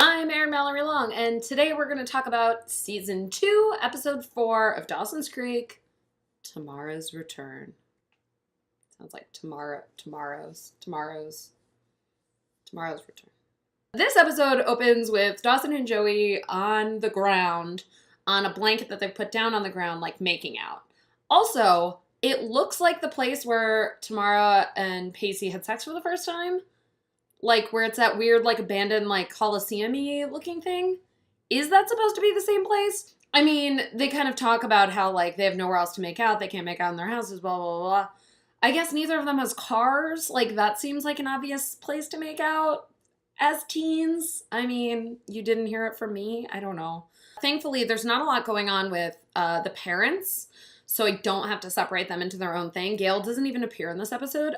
I'm Erin Mallory Long, and today we're going to talk about Season 2, Episode 4 of Dawson's Creek, Tamara's Return. Sounds like tomorrow's return. This episode opens with Dawson and Joey on the ground, on a blanket that they've put down on the ground, like making out. Also, it looks like the place where Tamara and Pacey had sex for the first time. Like, where it's that weird, like, abandoned, like, Coliseum-y looking thing. Is that supposed to be the same place? I mean, they kind of talk about how, like, they have nowhere else to make out. They can't make out in their houses, blah, blah, blah. I guess neither of them has cars. Like, that seems like an obvious place to make out as teens. I mean, you didn't hear it from me. I don't know. Thankfully, there's not a lot going on with the parents, so I don't have to separate them into their own thing. Gail doesn't even appear in this episode.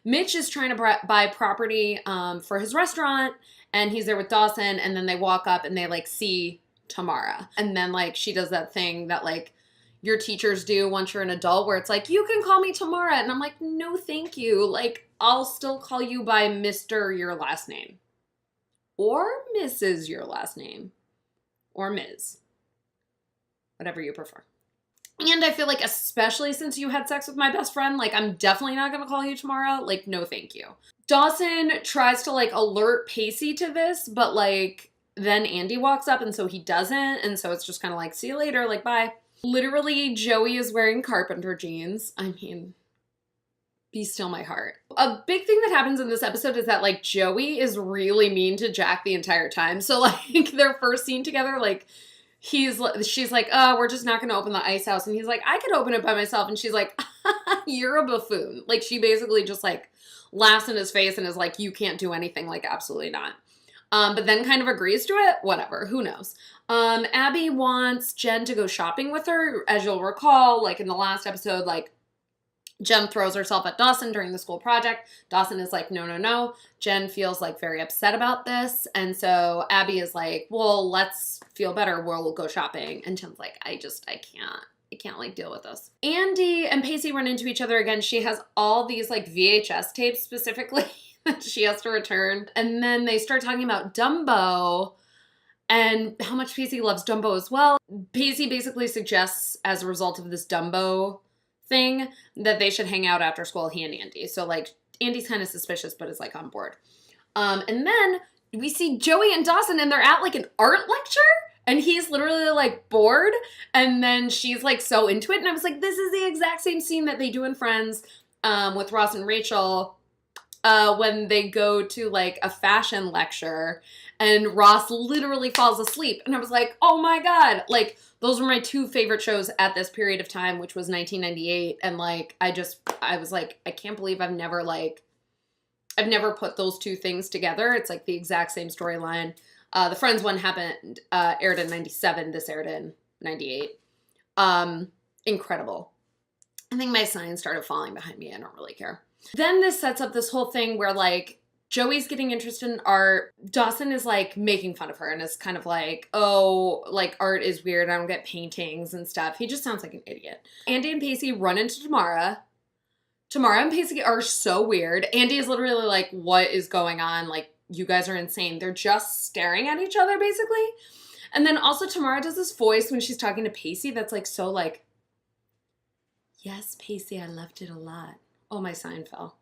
Mitch is trying to buy property for his restaurant, and he's there with Dawson, and then they walk up and they, like, see Tamara. And then, like, she does that thing that, like, your teachers do once you're an adult where it's like, you can call me Tamara. And I'm like, no, thank you. Like, I'll still call you by Mr. your last name. Or Mrs. your last name. Or Ms. Whatever you prefer. And I feel like, especially since you had sex with my best friend, like, I'm definitely not going to call you Tamara. Like, no thank you. Dawson tries to, like, alert Pacey to this, but, like, then Andy walks up, and so he doesn't. And so it's just kind of like, see you later, like, bye. Literally, Joey is wearing carpenter jeans. I mean, be still my heart. A big thing that happens in this episode is that, like, Joey is really mean to Jack the entire time. So, like, their first scene together, like, she's like, oh, we're just not going to open the ice house. And he's like, I could open it by myself. And she's like, you're a buffoon. Like, she basically just, like, laughs in his face and is like, you can't do anything. Like, absolutely not. But then kind of agrees to it. Whatever. Who knows? Abby wants Jen to go shopping with her. As you'll recall, like, in the last episode, like, Jen throws herself at Dawson during the school project. Dawson is like, no, no, no. Jen feels, like, very upset about this. And so Abby is like, well, let's feel better. We'll go shopping. And Jen's like, I can't, like, deal with this. Andy and Pacey run into each other again. She has all these, like, VHS tapes specifically that she has to return. And then they start talking about Dumbo and how much Pacey loves Dumbo as well. Pacey basically suggests, as a result of this Dumbo thing, that they should hang out after school, he and Andy. So, like, Andy's kind of suspicious, but is, like, on board. And then we see Joey and Dawson, and they're at, like, an art lecture, and he's literally, like, bored, and then she's, like, so into it, and I was like, this is the exact same scene that they do in Friends with Ross and Rachel when they go to, like, a fashion lecture, and Ross literally falls asleep, and I was like, oh my god, like, those were my two favorite shows at this period of time, which was 1998. And, like, I was like, I can't believe I've never put those two things together. It's, like, the exact same storyline. The Friends one aired in 97. This aired in 98. Incredible. I think my sign started falling behind me. I don't really care. Then this sets up this whole thing where, like, Joey's getting interested in art. Dawson is, like, making fun of her and is kind of like, oh, like, art is weird. I don't get paintings and stuff. He just sounds like an idiot. Andy and Pacey run into Tamara. Tamara and Pacey are so weird. Andy is literally like, what is going on? Like, you guys are insane. They're just staring at each other, basically. And then also Tamara does this voice when she's talking to Pacey that's, like, so, like, yes, Pacey, I loved it a lot. Oh, my sign fell.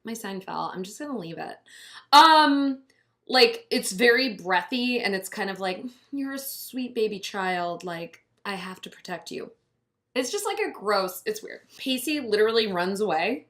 My sign fell. I'm just gonna leave it. Like, it's very breathy, and it's kind of like, you're a sweet baby child. Like, I have to protect you. It's just, like, it's weird. Pacey literally runs away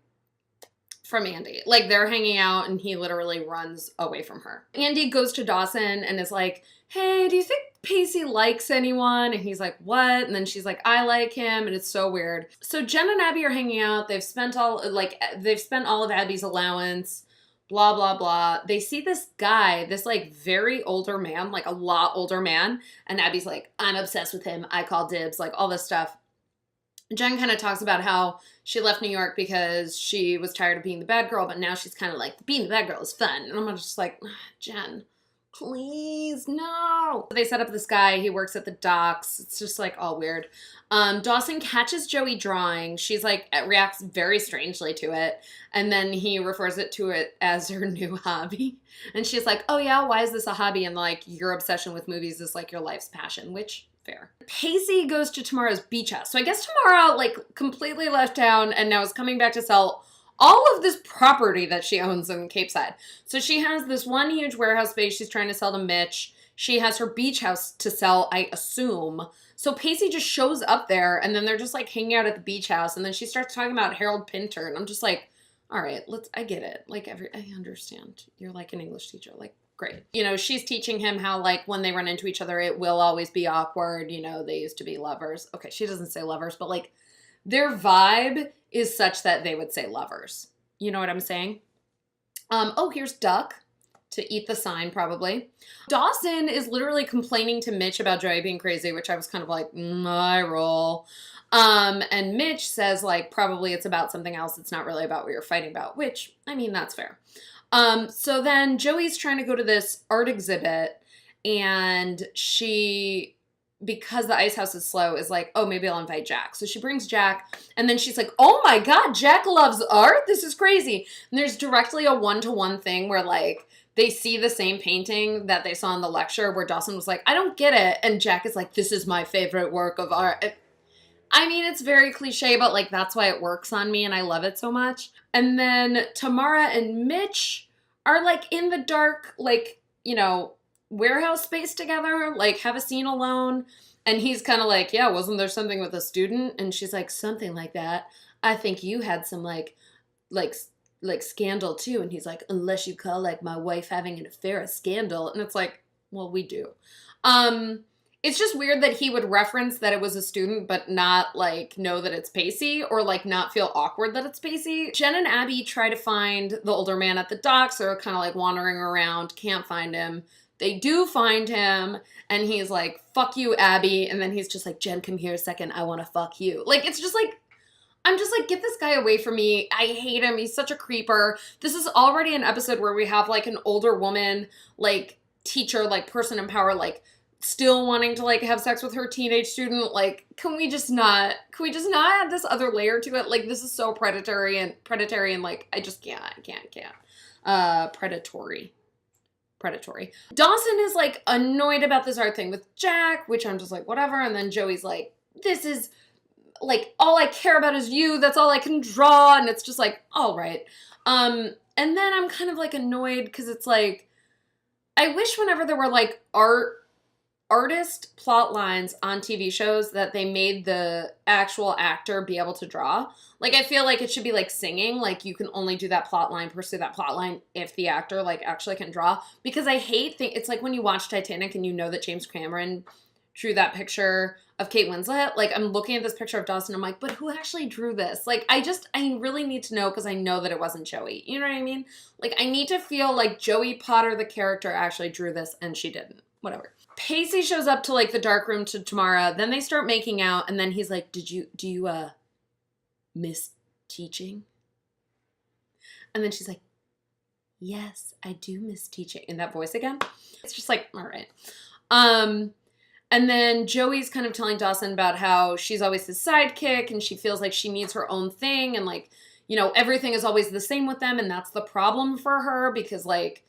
from Andy. Like, they're hanging out, and he literally runs away from her. Andy goes to Dawson and is like, hey, do you think Pacey likes anyone? And he's like, what? And then she's like, I like him. And it's so weird. So Jen and Abby are hanging out. They've spent all of Abby's allowance, blah, blah, blah. They see this guy, this, like, very older man, like, a lot older man. And Abby's like, I'm obsessed with him. I call dibs, like, all this stuff. Jen kind of talks about how she left New York because she was tired of being the bad girl, but now she's kind of like, being the bad girl is fun. And I'm just like, Jen, Please, no. They set up this guy. He works at the docks. It's just like all weird. Dawson catches Joey drawing. She's like, reacts very strangely to it. And then he refers to it as her new hobby. And she's like, oh yeah, why is this a hobby? And like, your obsession with movies is like your life's passion, which fair. Pacey goes to Tamara's beach house. So I guess Tamara like completely left town and now is coming back to sell all of this property that she owns in Cape Side. So she has this one huge warehouse space she's trying to sell to Mitch. She has her beach house to sell, I assume. So Pacey just shows up there and then they're just like hanging out at the beach house. And then she starts talking about Harold Pinter. And I'm just like, all right, I get it. Like I understand. You're like an English teacher. Like, great. You know, she's teaching him how like when they run into each other, it will always be awkward. You know, they used to be lovers. Okay, she doesn't say lovers, but like their vibe is such that they would say lovers. You know what I'm saying? Oh, here's Duck to eat the sign, probably. Dawson is literally complaining to Mitch about Joey being crazy, which I was kind of like, I roll. And Mitch says, like, probably it's about something else. It's not really about what you're fighting about, which, I mean, that's fair. So then Joey's trying to go to this art exhibit, and she, because the ice house is slow, is like, oh, maybe I'll invite Jack. So she brings Jack, and then she's like, oh my God, Jack loves art? This is crazy. And there's directly a one-to-one thing where, like, they see the same painting that they saw in the lecture where Dawson was like, I don't get it. And Jack is like, this is my favorite work of art. I mean, it's very cliche, but, like, that's why it works on me, and I love it so much. And then Tamara and Mitch are, like, in the dark, like, you know, warehouse space together, like have a scene alone. And he's kind of like, yeah, wasn't there something with a student? And she's like, something like that. I think you had some like scandal too. And he's like, unless you call like my wife having an affair a scandal. And it's like, well, we do. It's just weird that he would reference that it was a student, but not like know that it's Pacey, or like not feel awkward that it's Pacey. Jen and Abby try to find the older man at the docks. They're kind of like wandering around, can't find him. They do find him, and he's like, fuck you, Abby. And then he's just like, Jen, come here a second. I want to fuck you. Like, it's just like, I'm just like, get this guy away from me. I hate him. He's such a creeper. This is already an episode where we have like an older woman, like teacher, like person in power, like still wanting to like have sex with her teenage student. Like, can we just not add this other layer to it? Like, this is so predatory and like, I just can't. Predatory. Dawson is like annoyed about this art thing with Jack, which I'm just like, whatever. And then Joey's like, this is like, all I care about is you. That's all I can draw. And it's just like, all right. And then I'm kind of like annoyed because it's like, I wish whenever there were like artist plot lines on TV shows that they made the actual actor be able to draw. Like, I feel like it should be like singing. Like, you can only do that plot line, pursue that plot line if the actor like actually can draw. Because I hate it's like when you watch Titanic and you know that James Cameron drew that picture of Kate Winslet. Like, I'm looking at this picture of Dawson. I'm like, but who actually drew this? Like, I really need to know because I know that it wasn't Joey. You know what I mean? Like, I need to feel like Joey Potter, the character, actually drew this and she didn't. Whatever. Pacey shows up to like the dark room to Tamara. Then they start making out, and then he's like, do you miss teaching? And then she's like, yes, I do miss teaching. In that voice again. It's just like, all right. And then Joey's kind of telling Dawson about how she's always his sidekick and she feels like she needs her own thing, and like, you know, everything is always the same with them, and that's the problem for her because like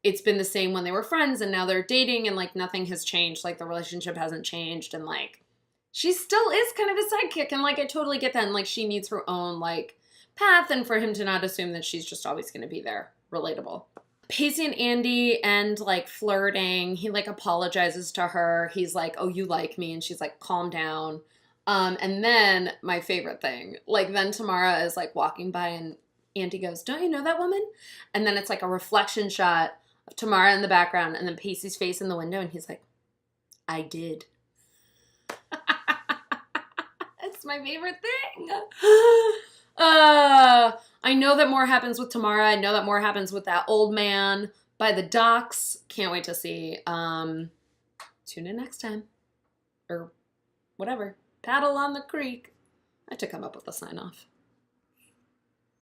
it's been the same when they were friends and now they're dating and like nothing has changed. Like the relationship hasn't changed, and like she still is kind of a sidekick, and like I totally get that, and like she needs her own like path, and for him to not assume that she's just always going to be there. Relatable. Pacey and Andy end like flirting. He like apologizes to her. He's like, oh, you like me? And she's like, calm down. And then my favorite thing, like then Tamara is like walking by and Andy goes, don't you know that woman? And then it's like a reflection shot of Tamara in the background and then Pacey's face in the window, and he's like, I did. That's my favorite thing. I know that more happens with Tamara. I know that more happens with that old man by the docks. Can't wait to see. Tune in next time. Or whatever. Paddle on the creek. I had to come up with a sign off.